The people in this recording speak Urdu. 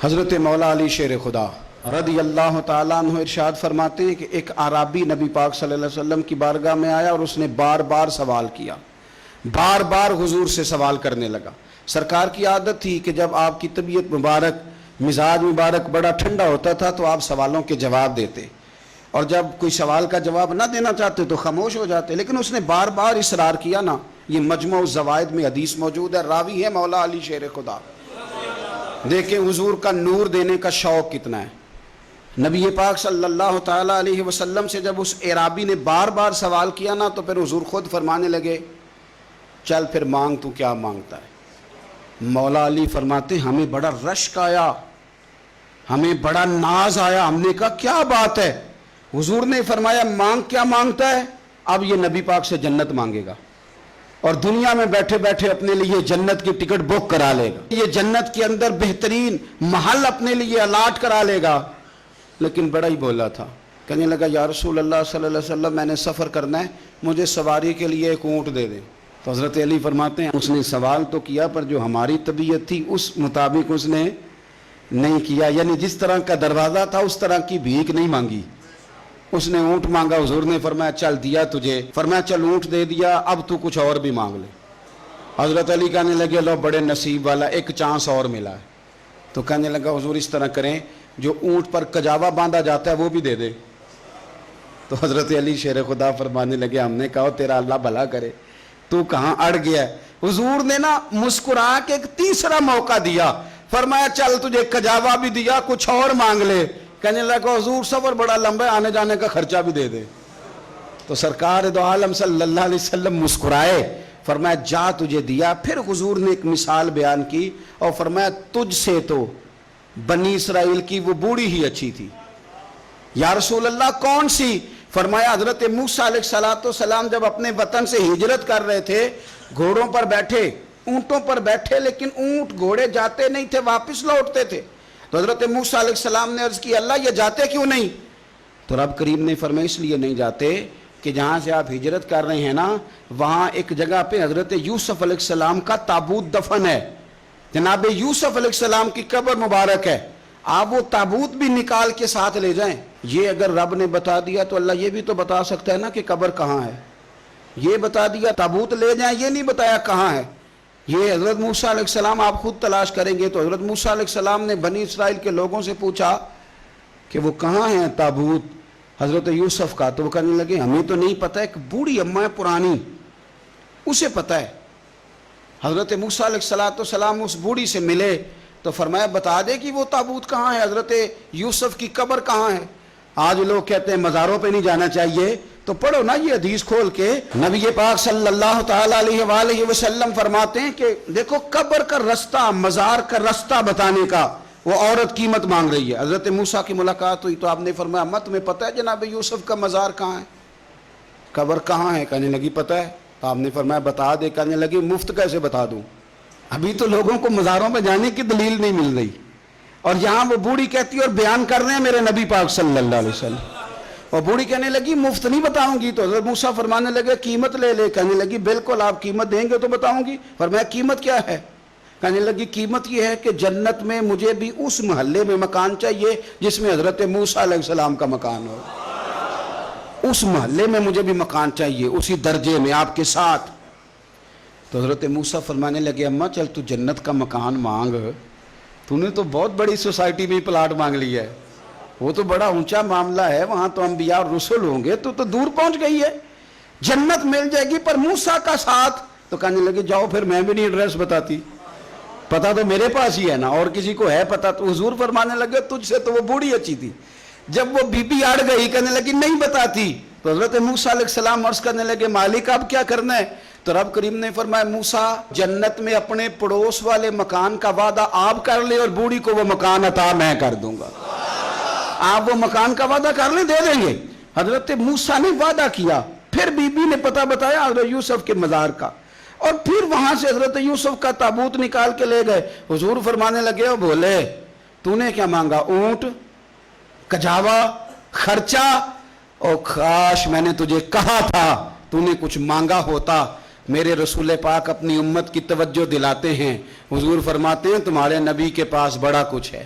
حضرت مولا علی شیر خدا رضی اللہ تعالیٰ عنہ ارشاد فرماتے ہیں کہ ایک عرابی نبی پاک صلی اللہ علیہ وسلم کی بارگاہ میں آیا اور اس نے بار بار سوال کیا، بار بار حضور سے سوال کرنے لگا۔ سرکار کی عادت تھی کہ جب آپ کی طبیعت مبارک، مزاج مبارک بڑا ٹھنڈا ہوتا تھا تو آپ سوالوں کے جواب دیتے، اور جب کوئی سوال کا جواب نہ دینا چاہتے تو خاموش ہو جاتے، لیکن اس نے بار بار اصرار کیا نا۔ یہ مجموع الزوائد میں حدیث موجود ہے، راوی ہے مولا علی شیر خدا۔ دیکھیں حضور کا نور دینے کا شوق کتنا ہے۔ نبی پاک صلی اللہ تعالیٰ علیہ وسلم سے جب اس اعرابی نے بار بار سوال کیا نا تو پھر حضور خود فرمانے لگے، چل پھر مانگ، تو کیا مانگتا ہے؟ مولا علی فرماتے ہمیں بڑا رشک آیا، ہمیں بڑا ناز آیا، ہم نے کہا کیا بات ہے؟ حضور نے فرمایا مانگ، کیا مانگتا ہے؟ اب یہ نبی پاک سے جنت مانگے گا اور دنیا میں بیٹھے بیٹھے اپنے لیے جنت کی ٹکٹ بک کرا لے گا، یہ جنت کے اندر بہترین محل اپنے لیے الاٹ کرا لے گا۔ لیکن بڑا ہی بولا تھا، کہنے لگا یا رسول اللہ صلی اللہ علیہ وسلم میں نے سفر کرنا ہے، مجھے سواری کے لیے ایک اونٹ دے دیں۔ تو حضرت علی فرماتے ہیں اس نے سوال تو کیا پر جو ہماری طبیعت تھی اس مطابق اس نے نہیں کیا، یعنی جس طرح کا دروازہ تھا اس طرح کی بھیک نہیں مانگی، اس نے اونٹ مانگا۔ حضور نے فرمایا چل دیا تجھے، فرمایا چل اونٹ دے دیا، اب تو کچھ اور بھی مانگ لے۔ حضرت علی کہنے لگے لو بڑے نصیب والا، ایک چانس اور ملا ہے۔ تو کہنے لگا حضور اس طرح کریں، جو اونٹ پر کجاوا باندھا جاتا ہے وہ بھی دے دے۔ تو حضرت علی شیر خدا فرمانے لگے ہم نے کہا تیرا اللہ بھلا کرے، تو کہاں اڑ گیا ہے؟ حضور نے نا مسکرا کے ایک تیسرا موقع دیا، فرمایا چل تجھے کجاوا بھی دیا، کچھ اور مانگ لے۔ کہنے لگا حضور سفر بڑا لمبا ہے، آنے جانے کا خرچہ بھی دے دے۔ تو سرکار دو عالم صلی اللہ علیہ وسلم مسکرائے، فرمایا جا تجھے دیا۔ پھر حضور نے ایک مثال بیان کی اور فرمایا تجھ سے تو بنی اسرائیل کی وہ بوڑھی ہی اچھی تھی۔ یا رسول اللہ کون سی؟ فرمایا حضرت موسیٰ علیہ السلام جب اپنے وطن سے ہجرت کر رہے تھے، گھوڑوں پر بیٹھے، اونٹوں پر بیٹھے، لیکن اونٹ گھوڑے جاتے نہیں تھے، واپس لوٹتے تھے۔ تو حضرت موسیٰ علیہ السلام نے عرض کی اللہ یہ جاتے کیوں نہیں؟ تو رب کریم نے فرمایا اس لیے نہیں جاتے کہ جہاں سے آپ ہجرت کر رہے ہیں نا وہاں ایک جگہ پہ حضرت یوسف علیہ السلام کا تابوت دفن ہے، جناب یوسف علیہ السلام کی قبر مبارک ہے، آپ وہ تابوت بھی نکال کے ساتھ لے جائیں۔ یہ اگر رب نے بتا دیا تو اللہ یہ بھی تو بتا سکتا ہے نا کہ قبر کہاں ہے۔ یہ بتا دیا تابوت لے جائیں، یہ نہیں بتایا کہاں ہے۔ یہ حضرت موسیٰ علیہ السلام آپ خود تلاش کریں گے تو حضرت موسیٰ علیہ السلام نے بنی اسرائیل کے لوگوں سے پوچھا کہ وہ کہاں ہیں تابوت حضرت یوسف کا، تو وہ کہنے لگے ہمیں تو نہیں پتہ، ایک بوڑھی اماں ہے پرانی اسے پتہ ہے۔ حضرت موسیٰ علیہ السلام اس بوڑھی سے ملے تو فرمایا بتا دے کہ وہ تابوت کہاں ہے، حضرت یوسف کی قبر کہاں ہے۔ آج لوگ کہتے ہیں مزاروں پہ نہیں جانا چاہیے، تو پڑھو نا یہ حدیث کھول کے۔ نبی پاک صلی اللہ تعالیٰ علیہ وآلہ وسلم فرماتے ہیں کہ دیکھو قبر کا رستہ، مزار کا رستہ بتانے کا وہ عورت قیمت مانگ رہی ہے۔ حضرت موسیٰ کی ملاقات ہوئی تو آپ نے فرمایا اماں تمہیں پتہ ہے جناب یوسف کا مزار کہاں ہے، قبر کہاں ہے؟ کہنے لگی پتہ ہے۔ تو آپ نے فرمایا بتا دے۔ کہنے لگی مفت کیسے بتا دوں، ابھی تو لوگوں کو مزاروں پہ جانے کی دلیل نہیں مل رہی، اور یہاں وہ بوڑھی کہتی ہے اور بیان کر رہے ہیں میرے نبی پاک صلی اللہ علیہ وسلم، اور بوڑھی کہنے لگی مفت نہیں بتاؤں گی۔ تو حضرت موسیٰ فرمانے لگے قیمت لے لے۔ کہنے لگی بالکل آپ قیمت دیں گے تو بتاؤں گی۔ فرمایا قیمت کیا ہے؟ کہنے لگی قیمت یہ ہے کہ جنت میں مجھے بھی اس محلے میں مکان چاہیے جس میں حضرت موسیٰ علیہ السلام کا مکان ہو، اس محلے میں مجھے بھی مکان چاہیے، اسی درجے میں آپ کے ساتھ۔ تو حضرت موسیٰ فرمانے لگے اماں چل تو جنت کا مکان مانگ، تو نے تو بہت بڑی سوسائٹی میں پلاٹ مانگ لیا ہے، وہ تو بڑا اونچا معاملہ ہے، وہاں تو انبیاء اور رسول ہوں گے، تو دور پہنچ گئی ہے، جنت مل جائے گی پر موسیٰ کا ساتھ۔ تو کہنے لگے جاؤ پھر میں بھی نہیں ایڈریس بتاتی، پتہ تو میرے پاس ہی ہے نا، اور کسی کو ہے پتہ؟ تو حضور فرمانے لگے تجھ سے تو وہ بوڑھی اچھی تھی۔ جب وہ بی بی اڑ گئی کہنے لگی نہیں بتاتی، تو حضرت موسیٰ علیہ السلام عرض کرنے لگے مالک اب کیا کرنا ہے؟ تو رب کریم نے فرمایا موسیٰ جنت میں اپنے پڑوس والے مکان کا وعدہ آپ کر لے اور بوڑھی کو وہ مکان عطا میں کر دوں گا، آپ وہ مکان کا وعدہ کر لیں دے دیں گے۔ حضرت موسیٰ نے وعدہ کیا، پھر بی بی نے پتہ بتایا حضرت یوسف کے مزار کا، اور پھر وہاں سے حضرت یوسف کا تابوت نکال کے لے گئے۔ حضور فرمانے لگے اور بولے تو نے کیا مانگا؟ اونٹ، کجاوا، خرچہ، اور کاش میں نے تجھے کہا تھا تو نے کچھ مانگا ہوتا۔ میرے رسول پاک اپنی امت کی توجہ دلاتے ہیں، حضور فرماتے ہیں تمہارے نبی کے پاس بڑا کچھ ہے،